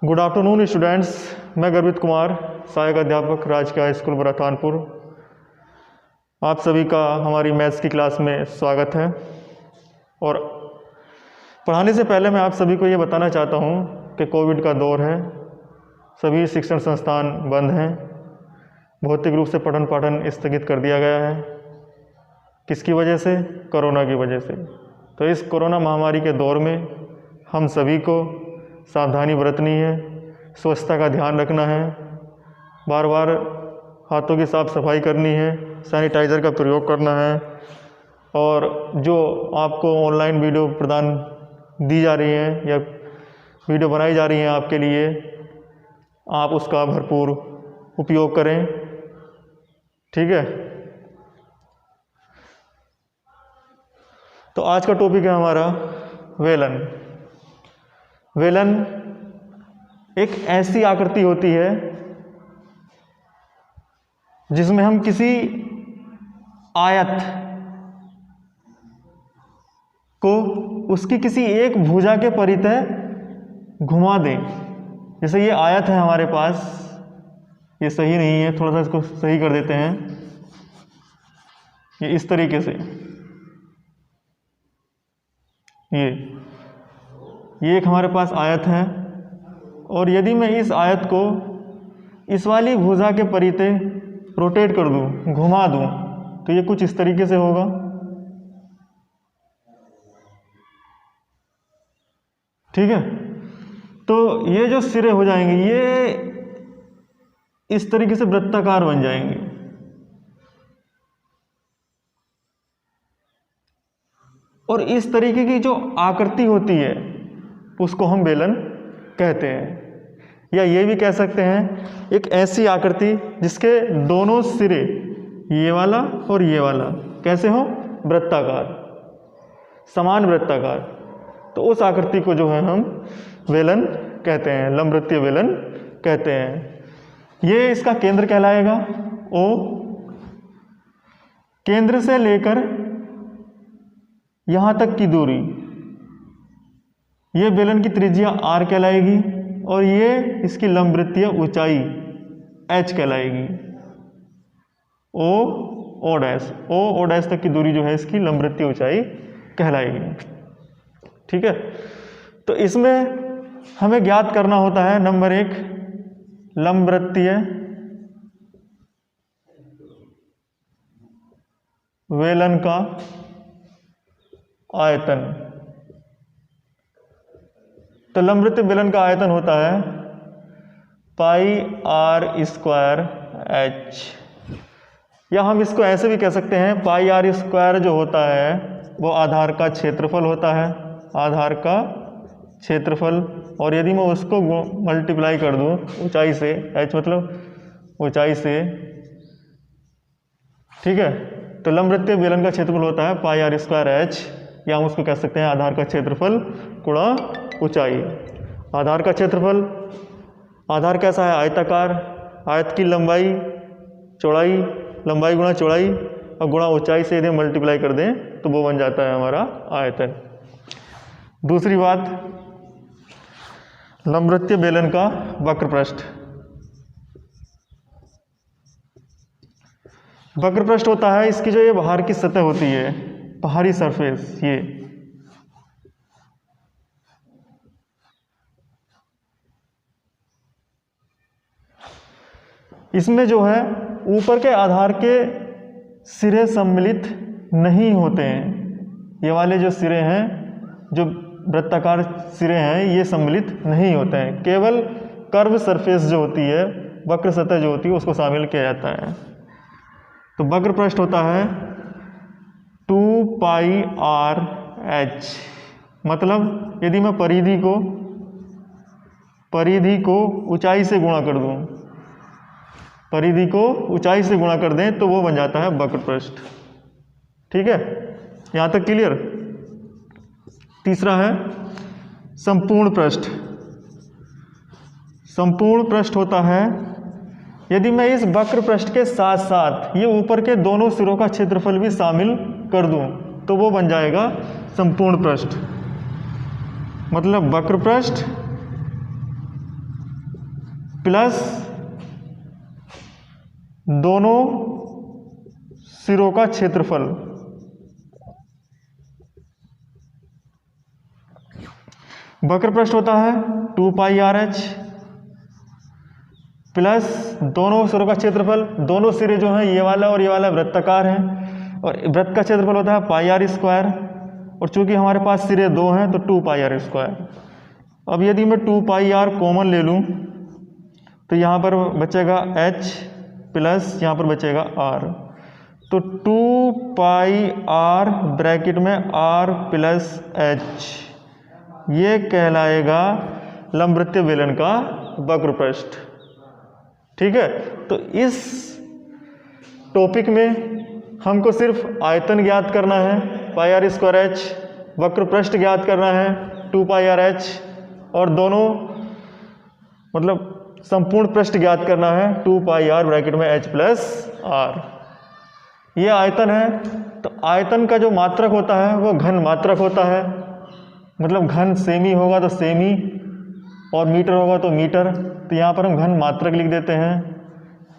Good afternoon students. मैं गर्वित कुमार, सहायक अध्यापक राजकीय हाई स्कूल बुरहानपुर। आप सभी का हमारी मैथ्स की क्लास में स्वागत है। और पढ़ाने से पहले मैं आप सभी को ये बताना चाहता हूँ कि कोविड का दौर है, सभी शिक्षण संस्थान बंद हैं, भौतिक रूप से पठन पाठन स्थगित कर दिया गया है। किसकी वजह से? कोरोना की वजह से। तो इस कोरोना महामारी के दौर में हम सभी को सावधानी बरतनी है, स्वच्छता का ध्यान रखना है, बार बार हाथों की साफ सफाई करनी है, सैनिटाइज़र का प्रयोग करना है। और जो आपको ऑनलाइन वीडियो प्रदान दी जा रही हैं या वीडियो बनाई जा रही हैं आपके लिए, आप उसका भरपूर उपयोग करें। ठीक है। तो आज का टॉपिक है हमारा वेलन। वेलन एक ऐसी आकृति होती है जिसमें हम किसी आयत को उसकी किसी एक भुजा के परितः घुमा दें। जैसे ये आयत है हमारे पास, ये सही नहीं है, थोड़ा सा इसको सही कर देते हैं। ये इस तरीके से, ये एक हमारे पास आयत है, और यदि मैं इस आयत को इस वाली भुजा के परितः रोटेट कर दूं, घुमा दूं, तो ये कुछ इस तरीके से होगा। ठीक है। तो ये जो सिरे हो जाएंगे ये इस तरीके से वृत्ताकार बन जाएंगे। और इस तरीके की जो आकृति होती है उसको हम बेलन कहते हैं। या ये भी कह सकते हैं एक ऐसी आकृति जिसके दोनों सिरे, ये वाला और ये वाला, कैसे हो? वृत्ताकार, समान वृत्ताकार। तो उस आकृति को जो है हम वेलन कहते हैं, लंबवृत्तीय वेलन कहते हैं। ये इसका केंद्र कहलाएगा O। केंद्र से लेकर यहाँ तक की दूरी, ये बेलन की त्रिज्या R कहलाएगी, और ये इसकी लंबवृत्तीय ऊंचाई H कहलाएगी। O डैश तक की दूरी जो है इसकी लंबवृत्तीय ऊंचाई कहलाएगी। ठीक है। तो इसमें हमें ज्ञात करना होता है नंबर 1, लंबवृत्तीय वेलन का आयतन। तो लंबवृत्तीय बेलन का आयतन होता है पाई r स्क्वायर h, या हम इसको ऐसे भी कह सकते हैं पाई r स्क्वायर जो होता है वो आधार का क्षेत्रफल होता है, आधार का क्षेत्रफल। और यदि मैं उसको मल्टीप्लाई कर दूं ऊंचाई से, h मतलब ऊंचाई से, ठीक है, तो लंबवृत्तीय बेलन का क्षेत्रफल होता है पाई r स्क्वायर h, या हम उसको कह सकते हैं आधार का क्षेत्रफल गुणा ऊंचाई। आधार का क्षेत्रफल, आधार कैसा है? आयताकार। आयत की लंबाई चौड़ाई, लंबाई गुणा चौड़ाई और गुणा ऊंचाई से यदि मल्टीप्लाई कर दें तो वो बन जाता है हमारा आयतन। दूसरी बात, लंबवृत्तीय बेलन का वक्रपृष्ठ। वक्रपृष्ठ होता है इसकी जो ये बाहर की सतह होती है, बाहरी सरफेस, ये इसमें जो है ऊपर के आधार के सिरे सम्मिलित नहीं होते हैं। ये वाले जो सिरे हैं, जो वृत्ताकार सिरे हैं, ये सम्मिलित नहीं होते हैं। केवल कर्व सरफेस जो होती है, वक्र सतह जो होती है, उसको शामिल किया जाता है। तो वक्रपृष्ठ होता है 2 पाई r h। मतलब यदि मैं परिधि को ऊंचाई से गुणा कर दूं, परिधि को ऊंचाई से गुणा कर दें तो वो बन जाता है वक्रपृष्ठ। ठीक है, यहाँ तक क्लियर। तीसरा है संपूर्ण पृष्ठ। संपूर्ण पृष्ठ होता है यदि मैं इस वक्र पृष्ठ के साथ साथ ये ऊपर के दोनों सिरों का क्षेत्रफल भी शामिल कर दूं तो वो बन जाएगा संपूर्ण पृष्ठ। मतलब वक्र पृष्ठ प्लस दोनों सिरों का क्षेत्रफल। वक्र पृष्ठ होता है 2 पाई आर एच प्लस दोनों सिरों का क्षेत्रफल। दोनों सिरे जो हैं ये वाला और ये वाला वृत्ताकार है, और वृत्त का क्षेत्रफल होता है पाई आर स्क्वायर, और चूंकि हमारे पास सिरे 2 हैं तो 2 पाई आर स्क्वायर। अब यदि मैं 2 पाई आर कॉमन ले लूँ तो यहाँ पर बचेगा h प्लस यहाँ पर बचेगा r, तो 2 पाई r ब्रैकेट में r प्लस h, ये कहलाएगा लंबवृत्तीय बेलन का वक्र पृष्ठ। ठीक है, तो इस टॉपिक में हमको सिर्फ आयतन ज्ञात करना है पाई आर स्क्वायर एच, वक्र पृष्ठ ज्ञात करना है 2 पाई आर एच, और दोनों मतलब संपूर्ण पृष्ठ ज्ञात करना है 2 पाई आर ब्रैकेट में h प्लस r। ये आयतन है, तो आयतन का जो मात्रक होता है वो घन मात्रक होता है, मतलब घन सेमी होगा तो सेमी और मीटर होगा तो मीटर, तो यहाँ पर हम घन मात्रक लिख देते हैं।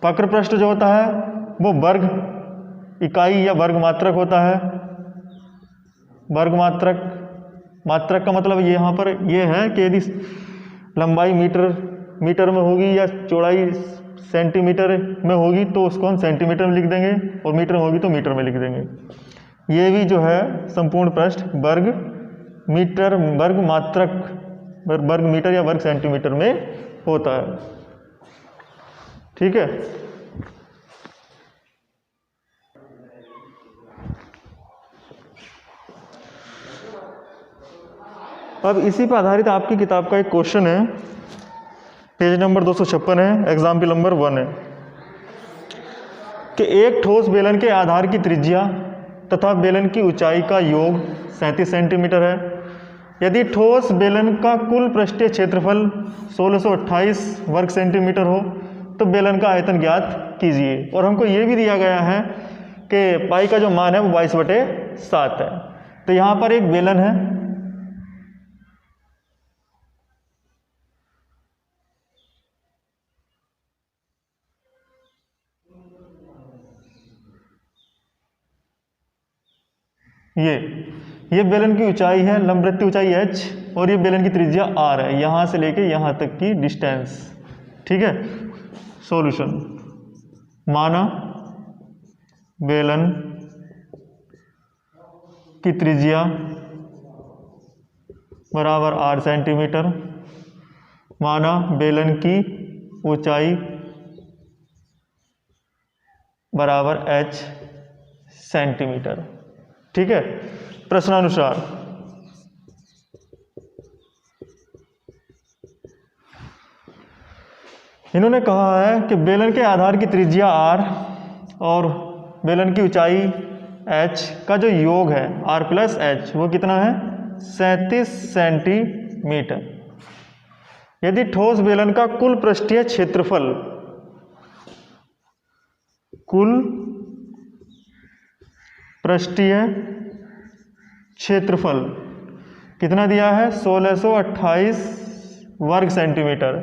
वक्र पृष्ठ जो होता है वो वर्ग इकाई या वर्ग मात्रक होता है। वर्ग मात्रक, मात्रक का मतलब ये यहाँ पर ये है कि यदि लंबाई मीटर में होगी या चौड़ाई सेंटीमीटर में होगी तो उसको हम सेंटीमीटर में लिख देंगे, और मीटर में होगी तो मीटर में लिख देंगे। ये भी जो है संपूर्ण पृष्ठ वर्ग मीटर, वर्ग मात्रक, वर्ग मीटर या वर्ग सेंटीमीटर में होता है। ठीक है, अब इसी पर आधारित आपकी किताब का एक क्वेश्चन है, पेज नंबर 256 है, एग्जाम्पल नंबर 1 है कि एक ठोस बेलन के आधार की त्रिज्या तथा बेलन की ऊंचाई का योग 37 सेंटीमीटर है। यदि ठोस बेलन का कुल पृष्ठीय क्षेत्रफल 1628 वर्ग सेंटीमीटर हो तो बेलन का आयतन ज्ञात कीजिए। और हमको ये भी दिया गया है कि पाई का जो मान है वो 22/7 है। तो यहाँ पर एक बेलन है, ये बेलन की ऊंचाई है, लंबवृत्तीय ऊंचाई h, और ये बेलन की त्रिज्या r है, यहाँ से लेके यहाँ तक की डिस्टेंस। ठीक है, सॉल्यूशन, माना बेलन की त्रिज्या बराबर r सेंटीमीटर, माना बेलन की ऊंचाई बराबर h सेंटीमीटर। ठीक है, प्रश्नानुसार इन्होंने कहा है कि बेलन के आधार की त्रिज्या r और बेलन की ऊंचाई h का जो योग है r प्लस h वो कितना है 37 सेंटीमीटर। यदि ठोस बेलन का कुल पृष्ठीय क्षेत्रफल, कुल पृष्ठीय क्षेत्रफल कितना दिया है 1628 वर्ग सेंटीमीटर।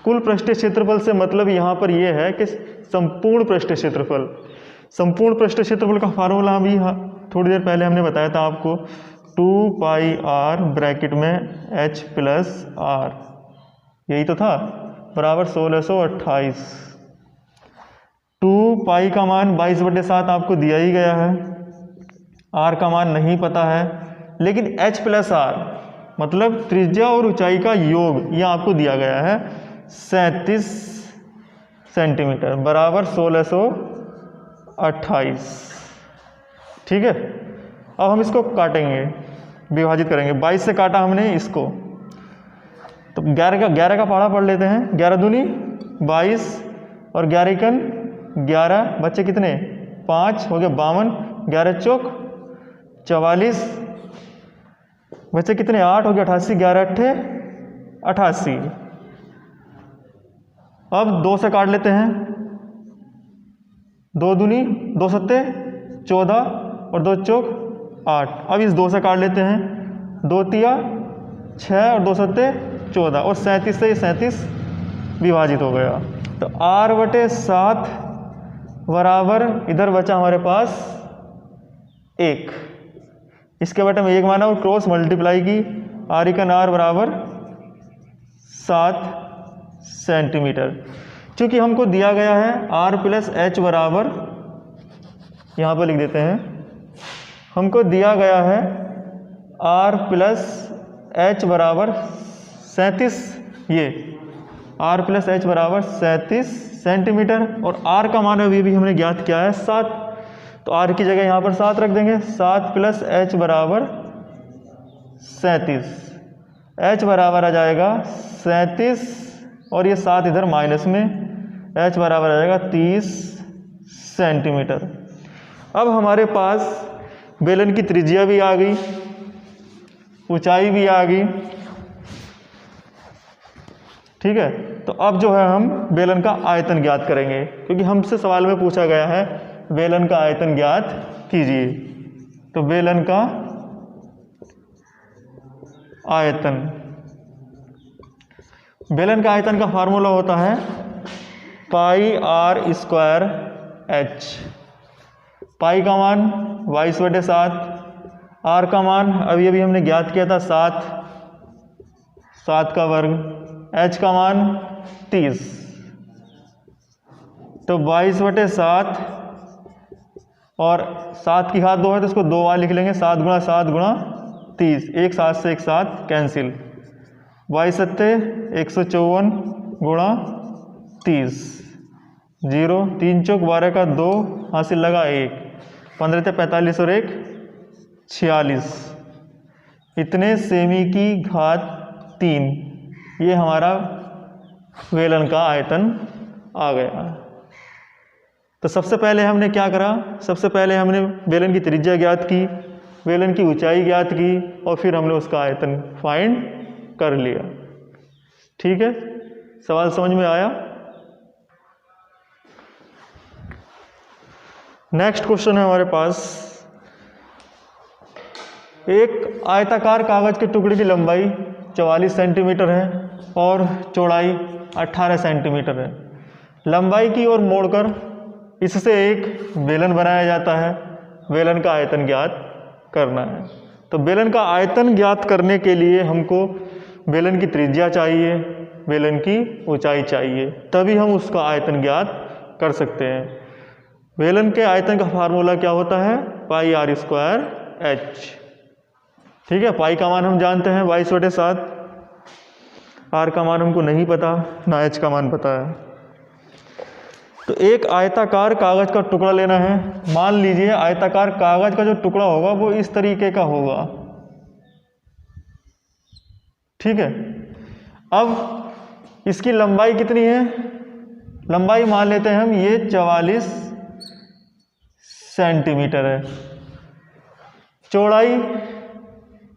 कुल पृष्ठीय क्षेत्रफल से मतलब यहाँ पर यह है कि संपूर्ण पृष्ठीय क्षेत्रफल। संपूर्ण पृष्ठीय क्षेत्रफल का फार्मूला भी थोड़ी देर पहले हमने बताया था आपको, 2 पाई r ब्रैकेट में h प्लस r, यही तो था, बराबर 1628। 2 पाई का मान 22/7 आपको दिया ही गया है, r का मान नहीं पता है, लेकिन h प्लस r मतलब त्रिज्या और ऊंचाई का योग यह आपको दिया गया है 37 सेंटीमीटर बराबर 1628। ठीक है, अब हम इसको काटेंगे, विभाजित करेंगे। 22 से काटा हमने इसको, तो 11 का पहाड़ा पढ़ लेते हैं। 11 दूनी 22 और 11 एकन 11, बच्चे कितने 5 हो गया 52, 11 चौक 44, बच्चे कितने 8 हो गया 88, 11 अट्ठे 88। अब 2 से काट लेते हैं, 2 दूनी 2 सत्ते 14 और 2 चौक 8। अब इस 2 से काट लेते हैं, 2 तिया 6 और 2 सत्ते 14 और 37 से 37 विभाजित हो गया। तो r/7 बराबर इधर बचा हमारे पास 1, इसके बटे में 1 माना और क्रॉस मल्टीप्लाई की, r बराबर 7 सेंटीमीटर। चूँकि हमको दिया गया है r+h बराबर, यहाँ पर लिख देते हैं, हमको दिया गया है r+h बराबर 37, ये r+h बराबर 37 सेंटीमीटर, और r का मान अभी भी हमने ज्ञात किया है 7, तो r की जगह यहाँ पर 7 रख देंगे। 7+h बराबर 37, h बराबर आ जाएगा 37 और ये 7 इधर माइनस में, h बराबर आ जाएगा 30 सेंटीमीटर। अब हमारे पास बेलन की त्रिज्या भी आ गई, ऊंचाई भी आ गई, ठीक है। तो अब जो है हम बेलन का आयतन ज्ञात करेंगे, क्योंकि हमसे सवाल में पूछा गया है बेलन का आयतन ज्ञात कीजिए। तो बेलन का आयतन, बेलन का आयतन का फार्मूला होता है πr²h। पाई का मान 22/7, r का मान अभी अभी हमने ज्ञात किया था 7 का वर्ग, h का मान 30। तो 22/7 और 7 की घात 2 है तो इसको 2 बार लिख लेंगे, 7 × 7 × 30, 1 7 से 1 7 कैंसिल, 22 7 154 × 30, 0 3 चौक 12 का 2 हासिल लगा 1, 15 45 और 1 46, इतने सेमी की घात 3, ये हमारा बेलन का आयतन आ गया। तो सबसे पहले हमने क्या करा, सबसे पहले हमने बेलन की त्रिज्या ज्ञात की, बेलन की ऊंचाई ज्ञात की, और फिर हमने उसका आयतन फाइंड कर लिया। ठीक है, सवाल समझ में आया। नेक्स्ट क्वेश्चन है हमारे पास, एक आयताकार कागज के टुकड़े की लंबाई 44 सेंटीमीटर है और चौड़ाई 18 सेंटीमीटर है। लंबाई की ओर मोड़कर इससे एक बेलन बनाया जाता है। बेलन का आयतन ज्ञात करना है। तो बेलन का आयतन ज्ञात करने के लिए हमको बेलन की त्रिज्या चाहिए, बेलन की ऊंचाई चाहिए, तभी हम उसका आयतन ज्ञात कर सकते हैं। बेलन के आयतन का फार्मूला क्या होता है, πr²h। ठीक है, पाई का मान हम जानते हैं 22/7, r का मान हमको नहीं पता, ना h का मान पता है। तो एक आयताकार कागज का टुकड़ा लेना है। मान लीजिए आयताकार कागज का जो टुकड़ा होगा वो इस तरीके का होगा। ठीक है, अब इसकी लंबाई कितनी है, लंबाई मान लेते हैं हम ये 44 सेंटीमीटर है। चौड़ाई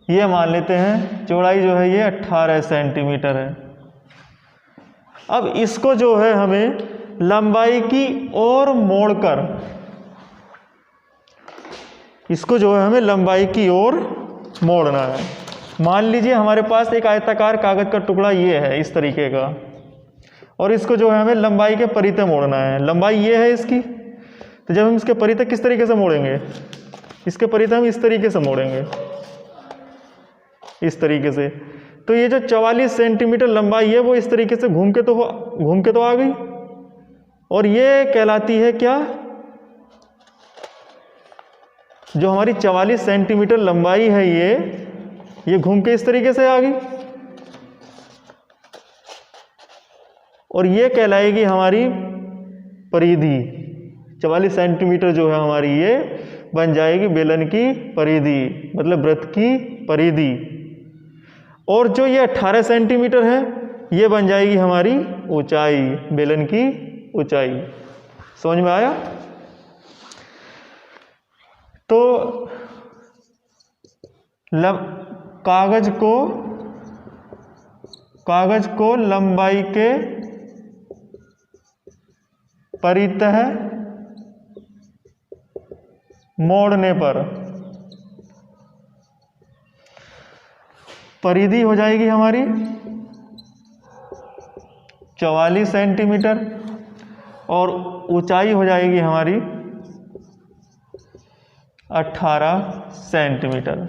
ये मान लेते हैं, चौड़ाई जो है ये 18 सेंटीमीटर है। अब इसको जो है हमें लंबाई की ओर मोड़कर, इसको जो है हमें लंबाई की ओर मोड़ना है। मान लीजिए हमारे पास एक आयताकार कागज का टुकड़ा ये है इस तरीके का, और इसको जो है हमें लंबाई के परितः मोड़ना है। लंबाई ये है इसकी, तो जब हम इसके परितः किस तरीके से मोड़ेंगे, इसके परितः हम इस तरीके से मोड़ेंगे, इस तरीके से। तो ये जो 44 सेंटीमीटर लंबाई है वो इस तरीके से घूम के तो आ गई, और ये कहलाती है क्या, जो हमारी 44 सेंटीमीटर लंबाई है ये घूम के इस तरीके से आ गई, और ये कहलाएगी हमारी परिधि। 44 सेंटीमीटर जो है हमारी ये बन जाएगी बेलन की परिधि, मतलब वृत्त की परिधि। और जो ये 18 सेंटीमीटर है ये बन जाएगी हमारी ऊंचाई, बेलन की ऊंचाई। समझ में आया। तो कागज को लंबाई के परितः मोड़ने पर परिधि हो जाएगी हमारी 44 सेंटीमीटर और ऊंचाई हो जाएगी हमारी 18 सेंटीमीटर।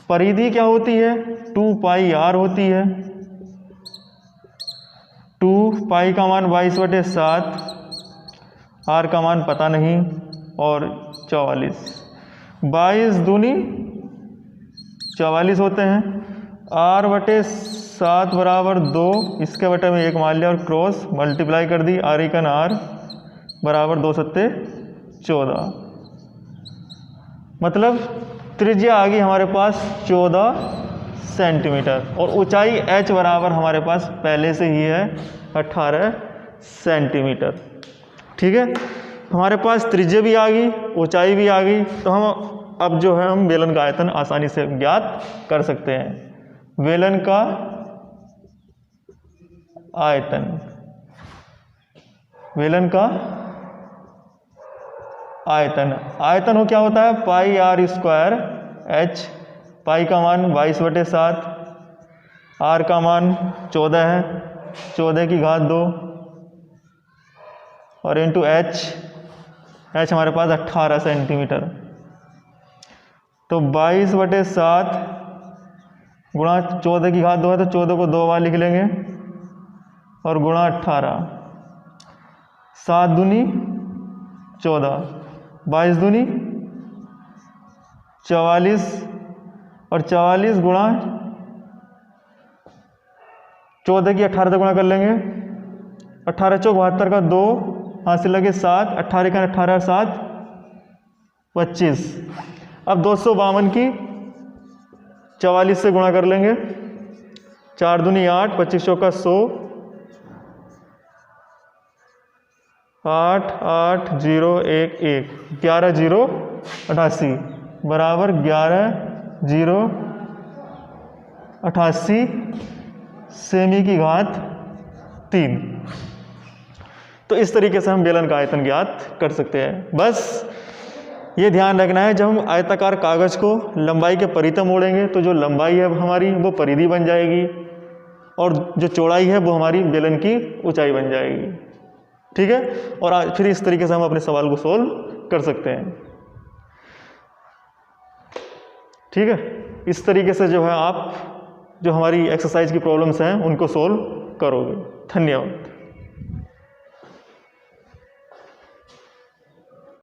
परिधि क्या होती है? 2 पाई r होती है। 2 पाई का मान 22/7, r का मान पता नहीं, और 44, 22 दूनी 44 होते हैं। r/7 बराबर 2, इसके बटे में 1 मान लिया और क्रॉस मल्टीप्लाई कर दी, r बराबर 2 सत्ते 14। मतलब त्रिज्या आ गई हमारे पास 14 सेंटीमीटर और ऊंचाई h बराबर हमारे पास पहले से ही है 18 सेंटीमीटर। ठीक है, हमारे पास त्रिज्या भी आ गई, ऊंचाई भी आ गई, तो हम अब जो है हम बेलन का आयतन आसानी से ज्ञात कर सकते हैं। बेलन का आयतन, बेलन का आयतन, आयतन हो क्या होता है? पाई r² h, पाई का मान 22/7, r का मान 14 है, 14 की घात 2 और इंटू h, h हमारे पास 18 सेंटीमीटर। तो 22/7 गुणा 14 की घात 2 है, तो 14 को 2 बार लिख लेंगे और गुणा 18, 7 दूनी 14, 22 दूनी 44 और 44 गुणा 14 की 18 से गुणा कर लेंगे, 18 चौक 72 का 2 हाथ से लगे 7, 18 का 18 7 25। अब 252 की 44 से गुणा कर लेंगे, 4 दूनी 8, 25 चौका 100, 8 8 0 1 1, 11 0 88 बराबर 11 0 88 सेमी की घात 3। तो इस तरीके से हम बेलन का आयतन ज्ञात कर सकते हैं। बस ये ध्यान रखना है, जब हम आयताकार कागज को लंबाई के परिधि मोड़ेंगे तो जो लंबाई है हमारी वो परिधि बन जाएगी और जो चौड़ाई है वो हमारी बेलन की ऊंचाई बन जाएगी। ठीक है, और फिर इस तरीके से हम अपने सवाल को सोल्व कर सकते हैं। ठीक है, इस तरीके से जो है आप जो हमारी एक्सरसाइज की प्रॉब्लम्स हैं उनको सोल्व करोगे। धन्यवाद।